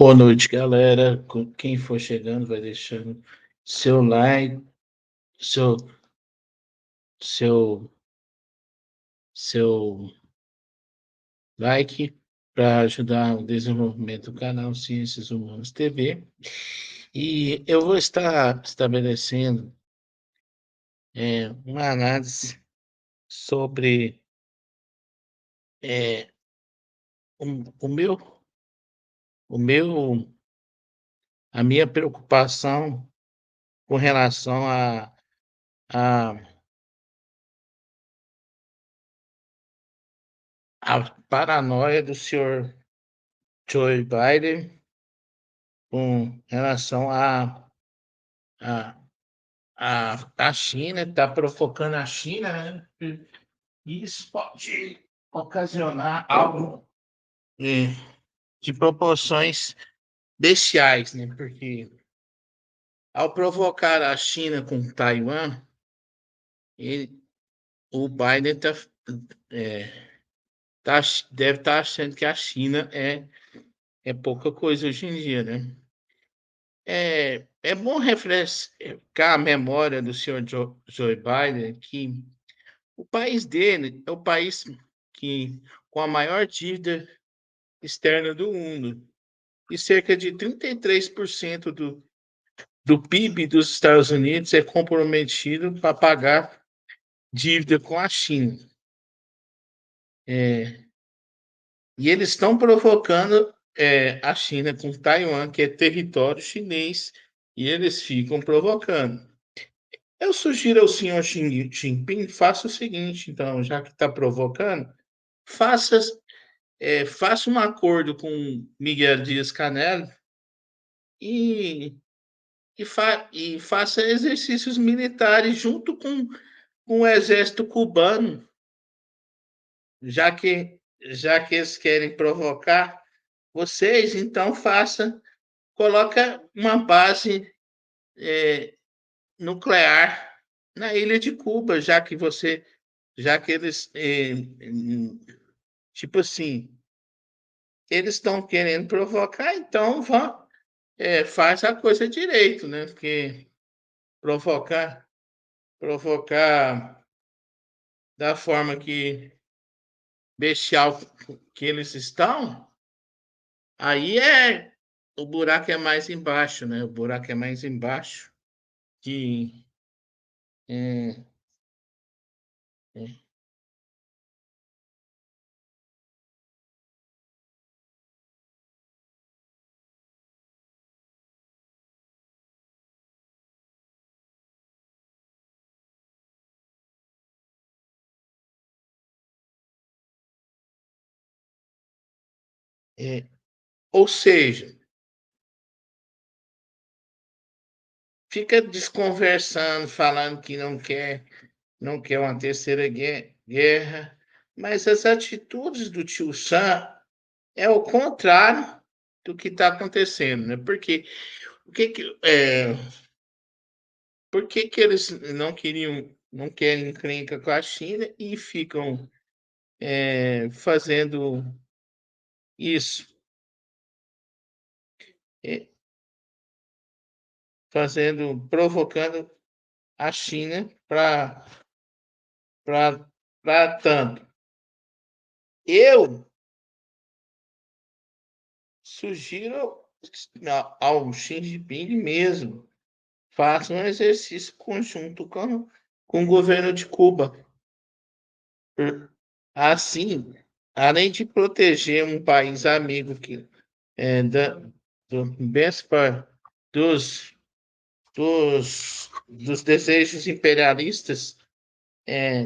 Boa noite, galera. Quem for chegando, vai deixando seu like, seu, seu, seu like para ajudar o desenvolvimento do canal Ciências Humanas TV. E eu vou estar estabelecendo uma análise sobre é, o meu, o meu, a minha preocupação com relação a, a paranoia do senhor Joe Biden com relação a, a China, está provocando a China, né? E isso pode ocasionar algo eh, de proporções bestiais, né? Porque ao provocar a China com Taiwan, ele, o Biden é, tá, deve estar achando que a China é pouca coisa hoje em dia, né? É bom refrescar a memória do senhor Joe Biden que o país dele é o país que com a maior dívida externa do mundo e cerca de 33% do PIB dos Estados Unidos é comprometido para pagar dívida com a China. E eles estão provocando a China com Taiwan, que é território chinês, e eles ficam provocando. Eu sugiro ao senhor Xi Jinping, faça o seguinte, então, já que está provocando, faça, faça um acordo com Miguel Dias-Canel e, e faça exercícios militares junto com o exército cubano, já que eles querem provocar vocês, então coloca uma base nuclear na ilha de Cuba, já que eles, tipo assim, eles estão querendo provocar, então faz a coisa direito, né? Porque provocar, provocar da forma que bestial que eles estão, aí o buraco é mais embaixo, né? O buraco é mais embaixo que é, é, é, ou seja, fica desconversando, falando que não quer uma terceira guerra, mas as atitudes do tio Sam é o contrário do que está acontecendo, né? Porque o que que, por que que eles não querem encrenca com a China e ficam fazendo isso, eh, provocando a China para tanto? Eu sugiro ao Xi Jinping mesmo, faça um exercício conjunto com o governo de Cuba. Assim, além de proteger um país amigo que dos, dos desejos imperialistas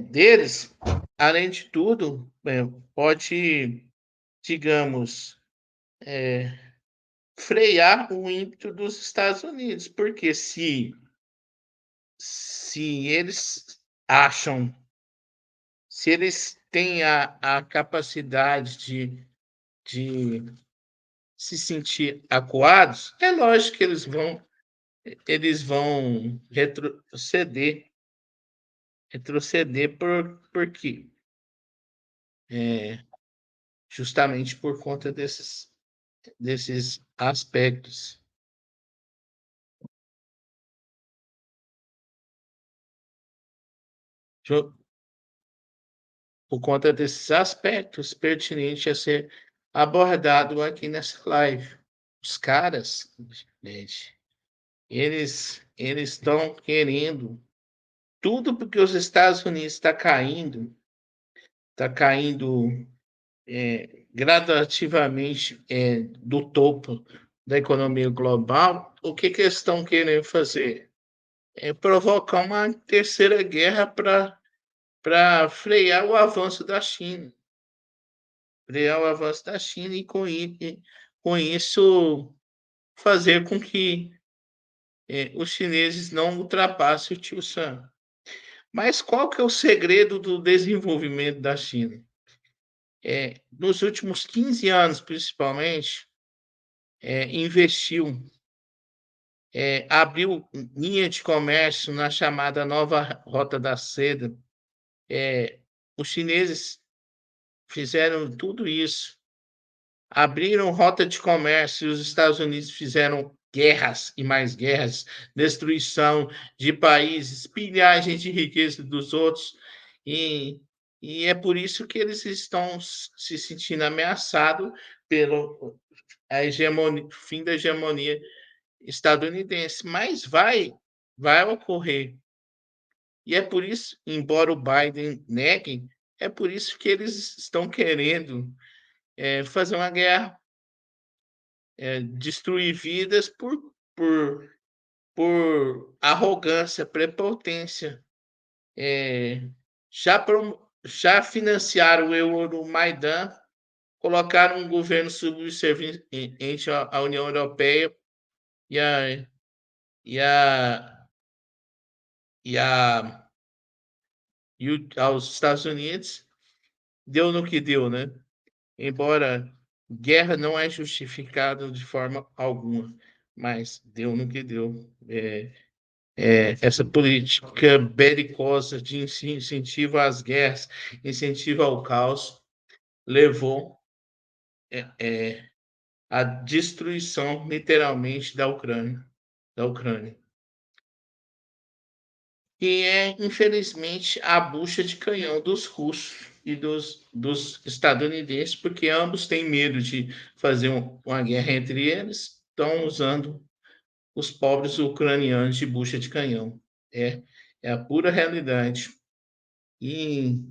deles, além de tudo, pode, digamos, frear o ímpeto dos Estados Unidos, porque se eles acham, se eles têm a capacidade de se sentir acuados, é lógico que eles vão retroceder por quê? É, justamente por conta desses aspectos. Por conta desses aspectos pertinentes a ser abordado aqui nessa live. Os caras, gente, eles estão querendo tudo porque os Estados Unidos está caindo gradativamente do topo da economia global. O que eles estão querendo fazer? É provocar uma terceira guerra para frear o avanço da China. Frear o avanço da China e com isso fazer com que os chineses não ultrapassem o Tio Sam. Mas qual que é o segredo do desenvolvimento da China? Nos últimos 15 anos, principalmente, investiu, abriu linha de comércio na chamada Nova Rota da Seda. Os chineses fizeram tudo isso, abriram rota de comércio e os Estados Unidos fizeram guerras e mais guerras, destruição de países, pilhagem de riqueza dos outros, e, e é por isso que eles estão se sentindo ameaçados pelo fim da hegemonia estadunidense, mas vai ocorrer. E é por isso, embora o Biden negue, é por isso que eles estão querendo fazer uma guerra, destruir vidas por, por arrogância, prepotência. Já financiaram o Euromaidan, colocaram um governo subserviente à União Europeia e, a, e, a, e, a, aos Estados Unidos. Deu no que deu, né? Embora guerra não é justificada de forma alguma, mas deu no que deu. Essa política belicosa de incentivo às guerras, incentivo ao caos, levou à destruição, literalmente, da Ucrânia. E infelizmente, a bucha de canhão dos russos e dos estadunidenses, porque ambos têm medo de fazer uma guerra entre eles, estão usando os pobres ucranianos de bucha de canhão. É a pura realidade. E,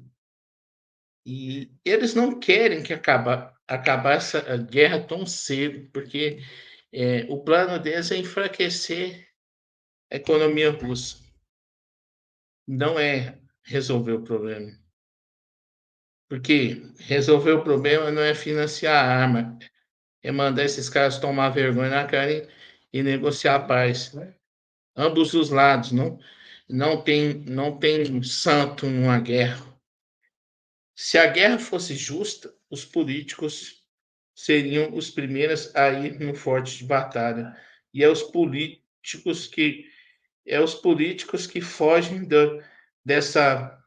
e eles não querem que acabar essa guerra tão cedo, porque o plano deles é enfraquecer a economia russa. Não é resolver o problema. Porque resolver o problema não é financiar a arma, é mandar esses caras tomar vergonha na cara e negociar a paz. Ambos os lados, não tem santo numa guerra. Se a guerra fosse justa, os políticos seriam os primeiros a ir no forte de batalha. E é os políticos que fogem dessa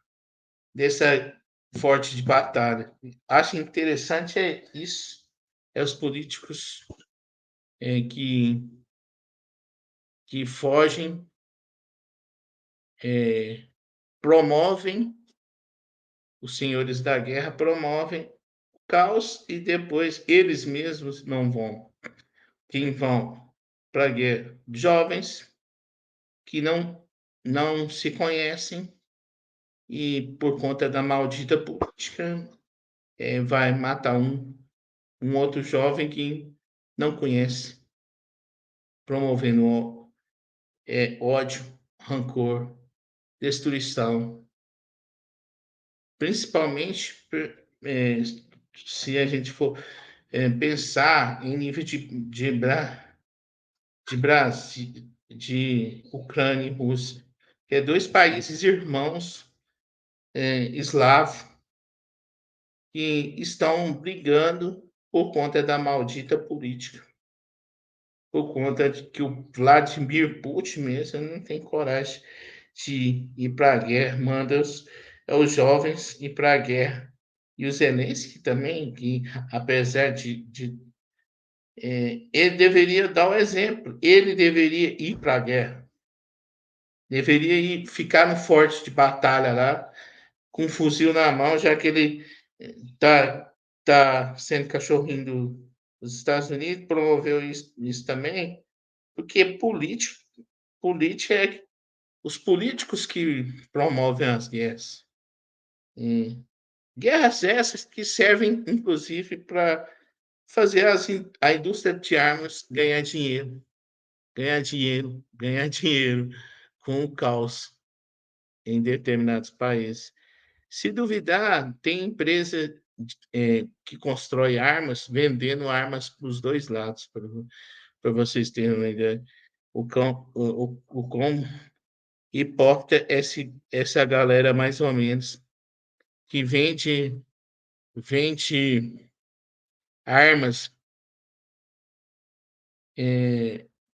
forte de batalha. Acho interessante isso, os políticos que fogem, promovem, os senhores da guerra promovem o caos e depois eles mesmos não vão. Quem vão para a guerra? Jovens que não se conhecem e por conta da maldita política vai matar um outro jovem que não conhece, promovendo ódio, rancor, destruição, principalmente se a gente for pensar em nível de Brasil, de Ucrânia e Rússia, que é dois países irmãos eslavos que estão brigando por conta da maldita política, por conta de que o Vladimir Putin mesmo não tem coragem de ir para a guerra, manda os jovens ir para a guerra. E o Zelensky também, que apesar ele deveria dar o exemplo, ele deveria ir para a guerra, deveria ir ficar no forte de batalha lá, com um fuzil na mão, já que ele tá sendo cachorrinho dos Estados Unidos, promoveu isso também, porque política é os políticos que promovem as guerras. E guerras essas que servem, inclusive, para fazer a indústria de armas ganhar dinheiro, ganhar dinheiro, ganhar dinheiro com o caos em determinados países. Se duvidar, tem empresa que constrói armas, vendendo armas para os dois lados, para vocês terem uma ideia. O quão hipócrita é essa galera, mais ou menos, que vende armas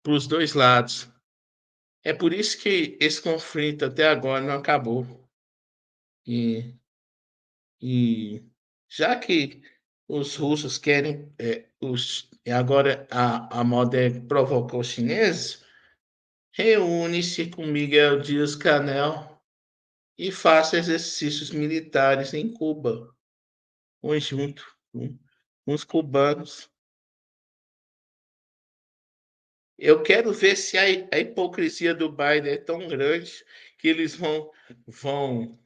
para os dois lados. É por isso que esse conflito até agora não acabou. E, e já que os russos querem, agora a moda é provocar os chineses, reúne-se com Miguel Dias-Canel e faça exercícios militares em Cuba, ou junto com os cubanos. Eu quero ver se a hipocrisia do Biden é tão grande que vão,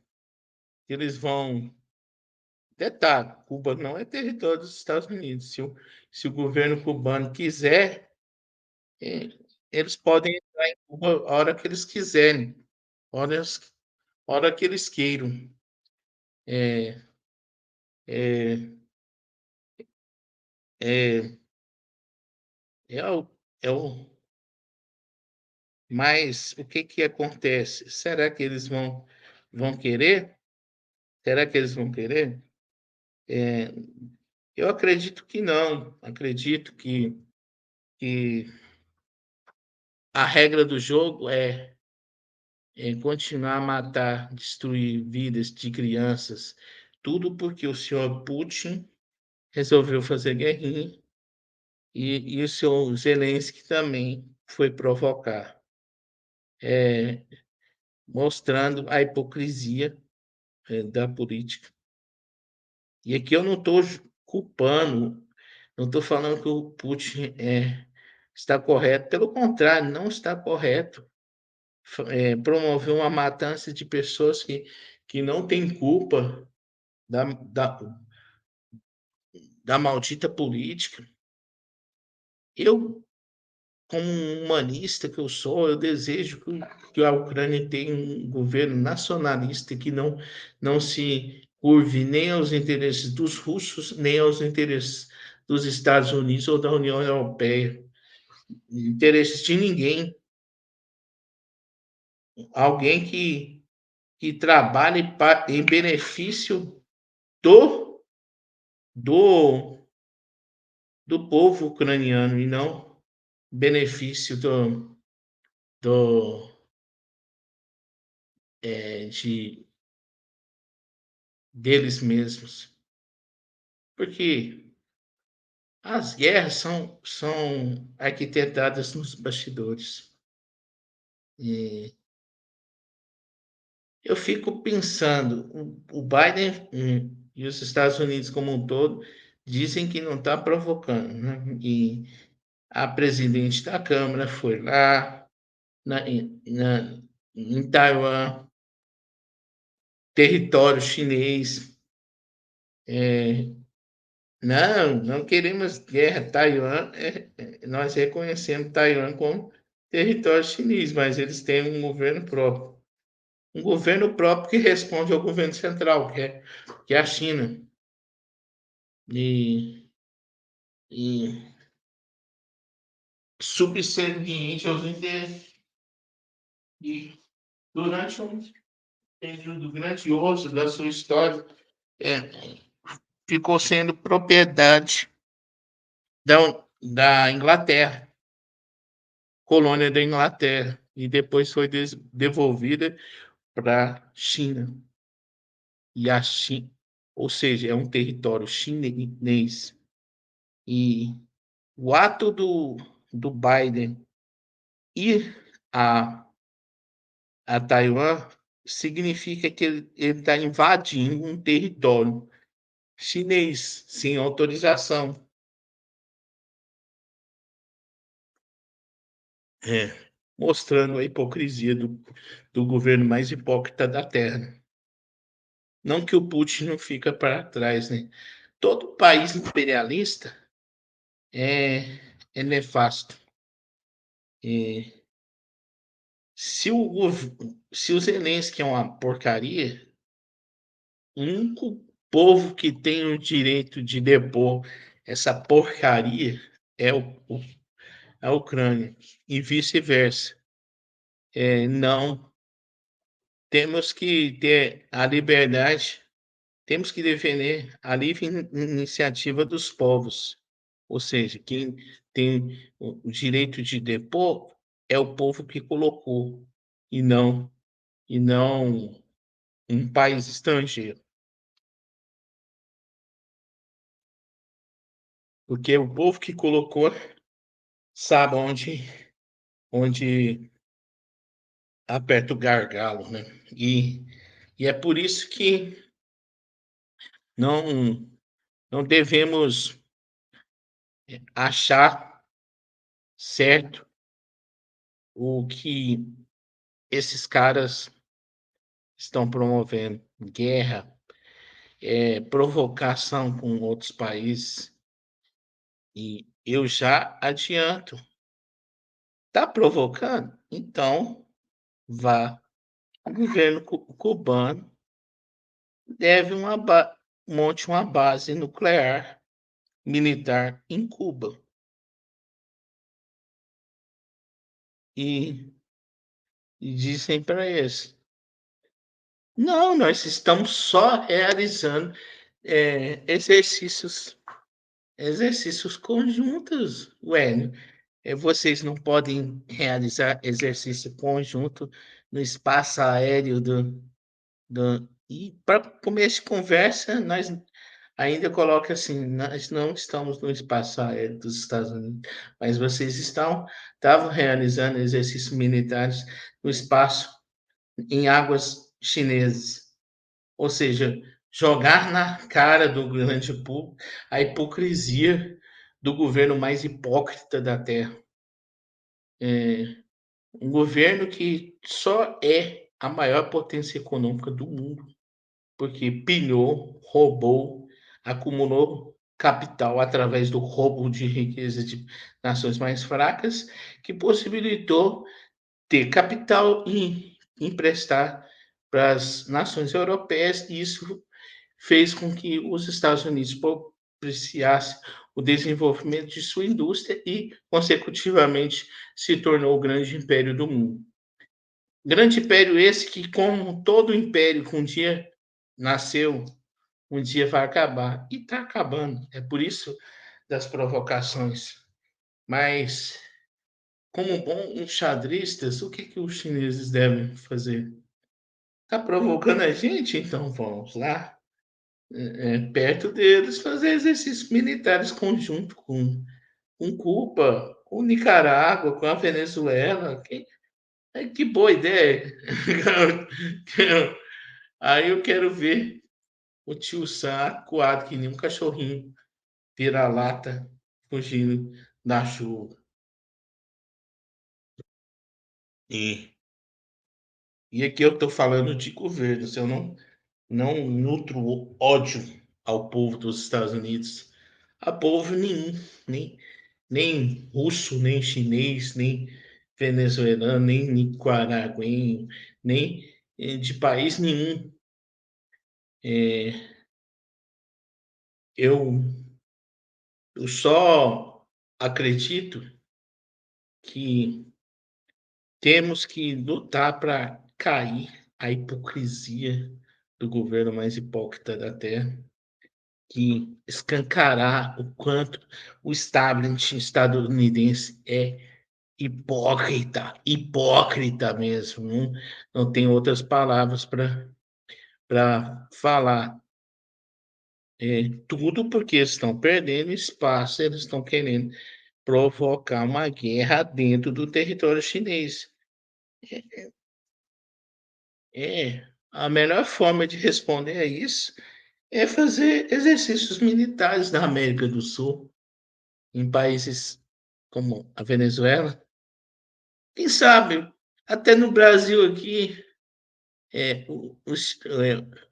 que eles vão. Detalhe: Cuba não é território dos Estados Unidos. Se o governo cubano quiser, eh, eles podem entrar em Cuba a hora que eles quiserem, horas, hora que eles queiram. É, é, é, é, o, é o, mas o que que acontece? Será que eles vão querer? Será que eles vão querer? É, eu acredito que não. Acredito que a regra do jogo é continuar a matar, destruir vidas de crianças, tudo porque o senhor Putin resolveu fazer guerrinha e o senhor Zelensky também foi provocar, mostrando a hipocrisia da política. E aqui eu não estou culpando, não estou falando que o Putin está correto, pelo contrário, não está correto. Promover uma matança de pessoas que não têm culpa da, da, da maldita política. Eu, como um humanista que eu sou, eu desejo que a Ucrânia tenha um governo nacionalista que não se curve nem aos interesses dos russos, nem aos interesses dos Estados Unidos ou da União Europeia. Interesses de ninguém. Alguém que trabalhe em benefício do, do, do povo ucraniano e não benefício do, de deles mesmos. Porque as guerras são arquitetadas nos bastidores. E eu fico pensando, o Biden e os Estados Unidos como um todo dizem que não está provocando, né? E a presidente da Câmara foi lá em Taiwan, território chinês. É, não queremos guerra. Taiwan, nós reconhecemos Taiwan como território chinês, mas eles têm um governo próprio. Um governo próprio que responde ao governo central, que é a China. E, e subserviente aos interesses. E durante um período grandioso da sua história, é, ficou sendo propriedade da Inglaterra, colônia da Inglaterra, e depois foi devolvida para a China. E a China, ou seja, é um território chinês. E O ato do Biden ir a Taiwan significa que ele está invadindo um território chinês sem autorização. É, mostrando a hipocrisia do governo mais hipócrita da Terra. Não que o Putin não fica para trás, né? Todo país imperialista é, é nefasto. É, se o Zelensky é uma porcaria, o único povo que tem o direito de depor essa porcaria é a Ucrânia, e vice-versa. Não, temos que ter a liberdade, temos que defender a livre iniciativa dos povos. Ou seja, quem tem o direito de depor é o povo que colocou, e não um país estrangeiro. Porque o povo que colocou sabe onde aperta o gargalo, né? E é por isso que não, não devemos achar certo o que esses caras estão promovendo. Guerra, provocação com outros países. E eu já adianto, tá provocando? Então vá. O governo cubano deve monte uma base nuclear militar em Cuba. E, e dizem para eles: não, nós estamos só realizando exercícios conjuntos. Ué, vocês não podem realizar exercício conjunto no espaço aéreo E para começo de conversa, nós ainda coloca assim: nós não estamos no espaço aéreo dos Estados Unidos, mas vocês estavam realizando exercícios militares no espaço em águas chinesas. Ou seja, jogar na cara do grande público a hipocrisia do governo mais hipócrita da Terra. Um governo que só é a maior potência econômica do mundo, porque pilhou, roubou, acumulou capital através do roubo de riqueza de nações mais fracas, que possibilitou ter capital e emprestar para as nações europeias, e isso fez com que os Estados Unidos propiciasse o desenvolvimento de sua indústria e, consecutivamente, se tornou o grande império do mundo. Grande império esse que, como todo império que um dia nasceu, um dia vai acabar. E está acabando. É por isso das provocações. Mas, como bons xadristas, o que os chineses devem fazer? Está provocando a gente? Então vamos lá, perto deles, fazer exercícios militares conjunto com Cuba, com Nicarágua, com a Venezuela. Que boa ideia! Aí eu quero ver o tio Sam acuado que nem um cachorrinho vira-lata fugindo da chuva. E, e aqui eu estou falando de governo. Se eu não nutro ódio ao povo dos Estados Unidos, a povo nenhum, nem russo, nem chinês, nem venezuelano, nem nicaragüenho, nem de país nenhum. É, eu, eu só acredito que temos que lutar para cair a hipocrisia do governo mais hipócrita da Terra, que escancarar o quanto o establishment estadunidense é hipócrita mesmo. Não tem outras palavras para falar. Tudo porque estão perdendo espaço, eles estão querendo provocar uma guerra dentro do território chinês. É, a melhor forma de responder a isso é fazer exercícios militares na América do Sul, em países como a Venezuela. Quem sabe, até no Brasil aqui,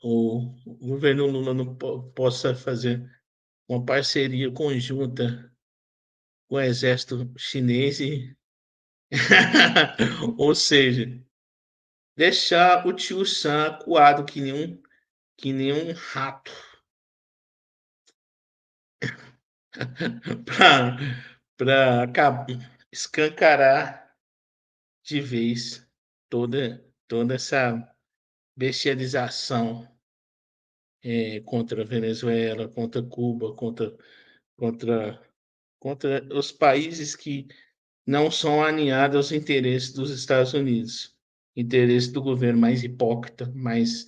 o governo Lula não possa fazer uma parceria conjunta com o exército chinês e ou seja, deixar o Tio Sam acuado que nem um rato para escancarar de vez toda essa bestialização, contra a Venezuela, contra Cuba, contra contra os países que não são alinhados aos interesses dos Estados Unidos, interesse do governo mais hipócrita, mais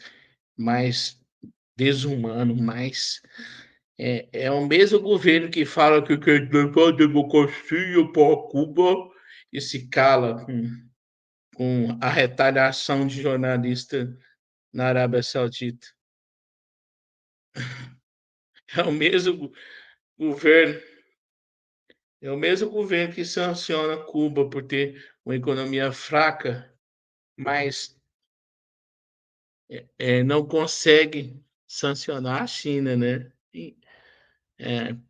desumano, mais é o mesmo governo que fala que quer levar a democracia para Cuba e se cala com a retaliação de jornalista na Arábia Saudita. É o mesmo governo, é o mesmo governo que sanciona Cuba por ter uma economia fraca, mas não consegue sancionar a China, né?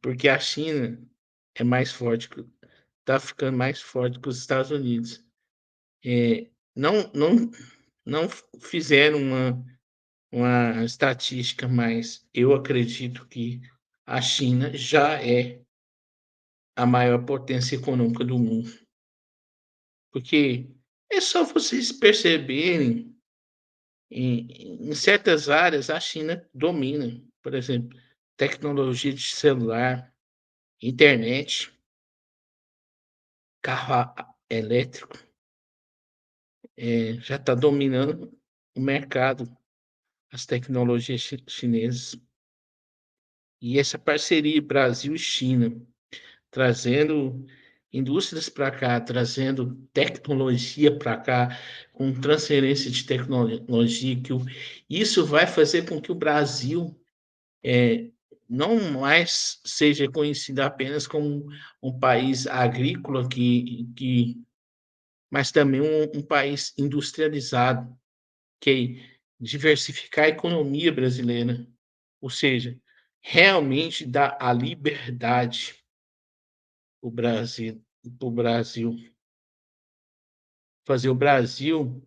Porque a China é mais forte, está ficando mais forte que os Estados Unidos. Não fizeram uma estatística, mas eu acredito que a China já é a maior potência econômica do mundo. Porque é só vocês perceberem, em certas áreas, a China domina. Por exemplo, tecnologia de celular, internet, carro elétrico, já está dominando o mercado, as tecnologias chinesas. E essa parceria Brasil e China, trazendo indústrias para cá, trazendo tecnologia para cá, com transferência de tecnologia, isso vai fazer com que o Brasil não mais seja conhecido apenas como um país agrícola, mas também um país industrializado, que diversificar a economia brasileira, ou seja, realmente dar a liberdade para o Brasil, fazer o brasileiro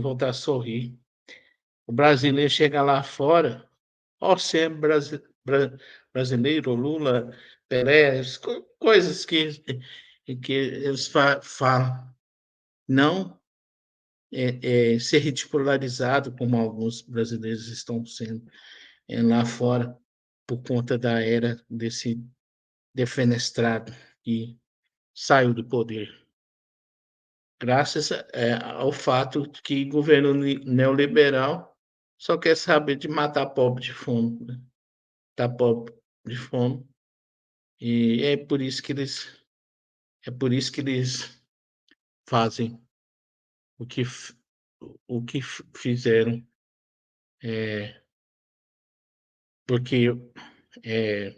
voltar a sorrir. O brasileiro chega lá fora, ó, você é brasileiro, Lula, Perez, coisas que eles falam. Não ser ridicularizado, como alguns brasileiros estão sendo lá fora, por conta da era desse defenestrado que saiu do poder. Graças ao fato de que o governo neoliberal só quer saber de matar pobre de fome, né? Tá pobre de fome. E é por isso que eles fazem o que, o que fizeram, é, porque é,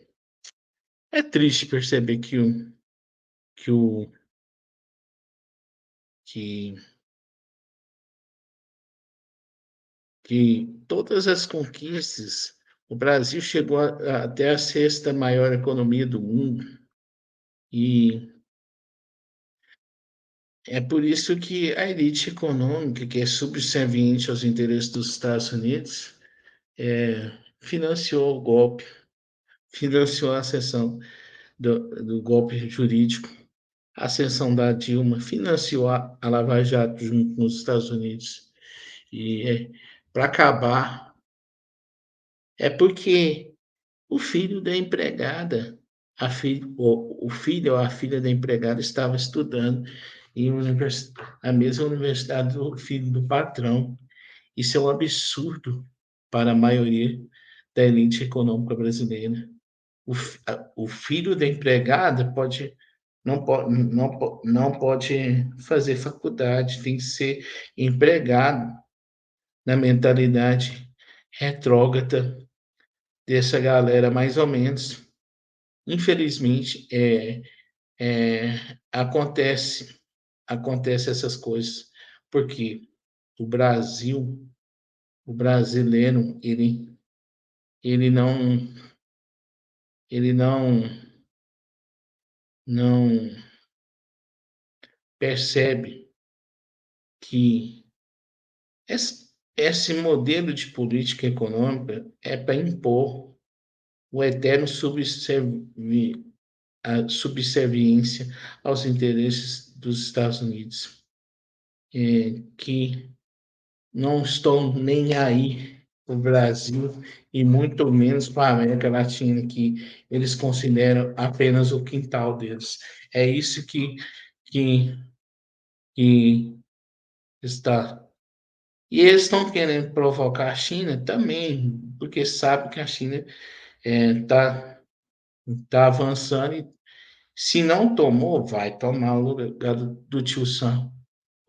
é triste perceber que, o, que, que todas as conquistas, o Brasil chegou até a sexta maior economia do mundo, e é por isso que a elite econômica, que é subserviente aos interesses dos Estados Unidos, financiou o golpe, financiou a ascensão do golpe jurídico, a ascensão da Dilma, financiou a Lava Jato junto com os Estados Unidos. E para acabar, é porque o filho da empregada, o filho ou a filha da empregada estava estudando em a mesma universidade do filho do patrão. Isso é um absurdo para a maioria da elite econômica brasileira. o filho da empregada não pode fazer faculdade, tem que ser empregado, na mentalidade retrógrada dessa galera, mais ou menos. Infelizmente, acontece essas coisas, porque o Brasil, o brasileiro, ele não, ele não percebe que esse modelo de política econômica é para impor o eterno a subserviência aos interesses dos Estados Unidos, que não estão nem aí para o Brasil e muito menos para a América Latina, que eles consideram apenas o quintal deles. É isso que, que está. E eles estão querendo provocar a China também, porque sabem que a China está tá avançando e, se não tomou, vai tomar o lugar do Tio Sam,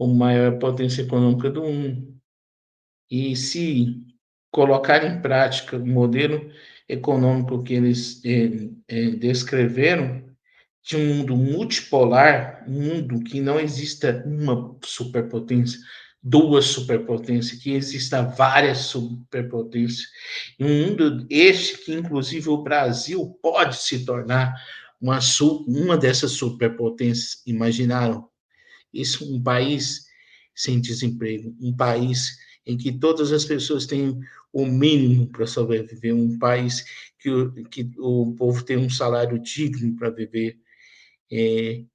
a maior potência econômica do mundo. E se colocar em prática o modelo econômico que eles descreveram, de um mundo multipolar, um mundo que não exista uma superpotência, duas superpotências, que exista várias superpotências, um mundo este que, inclusive, o Brasil pode se tornar uma dessas superpotências. Imaginaram isso? Um país sem desemprego, um país em que todas as pessoas têm o mínimo para sobreviver, um país que o povo tem um salário digno para viver, e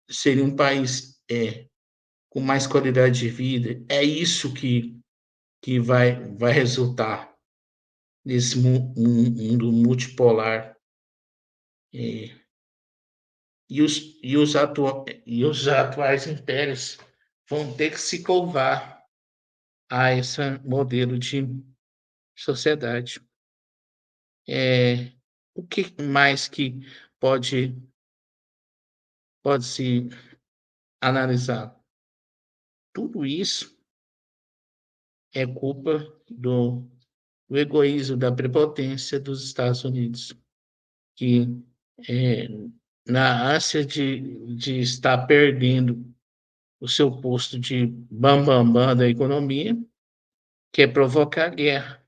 seria um país com mais qualidade de vida. É isso que vai resultar nesse mundo multipolar. É, e os atuais impérios vão ter que se curvar a esse modelo de sociedade. O que mais que pode, pode se analisar? Tudo isso é culpa do egoísmo, da prepotência dos Estados Unidos, que, é, na ânsia de estar perdendo o seu posto de bambambam bam, bam da economia, quer provocar guerra.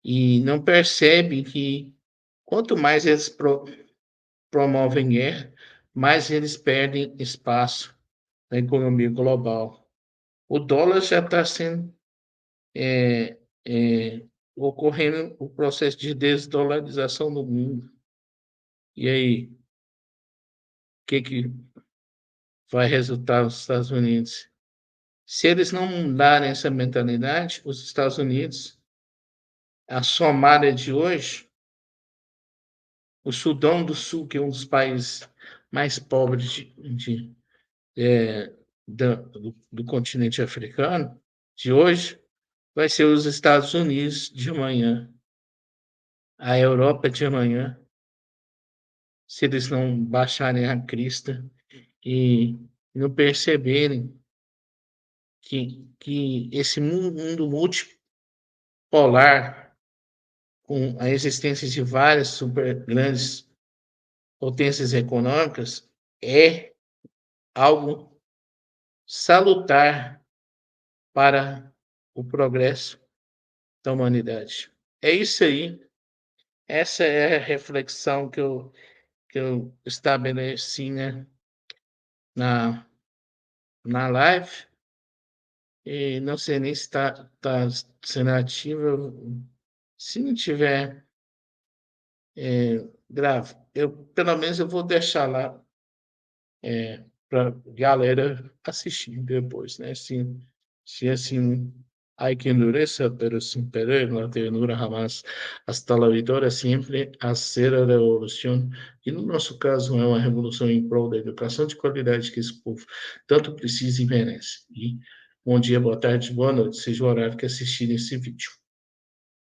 E não percebe que quanto mais eles promovem guerra, mais eles perdem espaço na economia global. O dólar já está sendo é, é, ocorrendo o processo de desdolarização no mundo. E aí, o que vai resultar nos Estados Unidos? Se eles não mudarem essa mentalidade, os Estados Unidos, a Somália de hoje, o Sudão do Sul, que é um dos países mais pobres do continente africano, de hoje, vai ser os Estados Unidos de amanhã, a Europa de amanhã, se eles não baixarem a crista e não perceberem que esse mundo multipolar, com a existência de várias super grandes potências econômicas, é algo salutar para o progresso da humanidade. É isso aí. Essa é a reflexão que eu estabeleci, né, na, na live. E não sei nem se está sendo ativa. Se não tiver, grave. Pelo menos eu vou deixar lá para galera assistir depois, né? Si assim hay que endureza, pero sin perder la ternura jamás. Hasta la vitória sempre a ser a revolução. E no nosso caso é uma revolução em prol da educação de qualidade que esse povo tanto precisa e merece. E bom dia, boa tarde, boa noite, seja o horário que assistirem esse vídeo.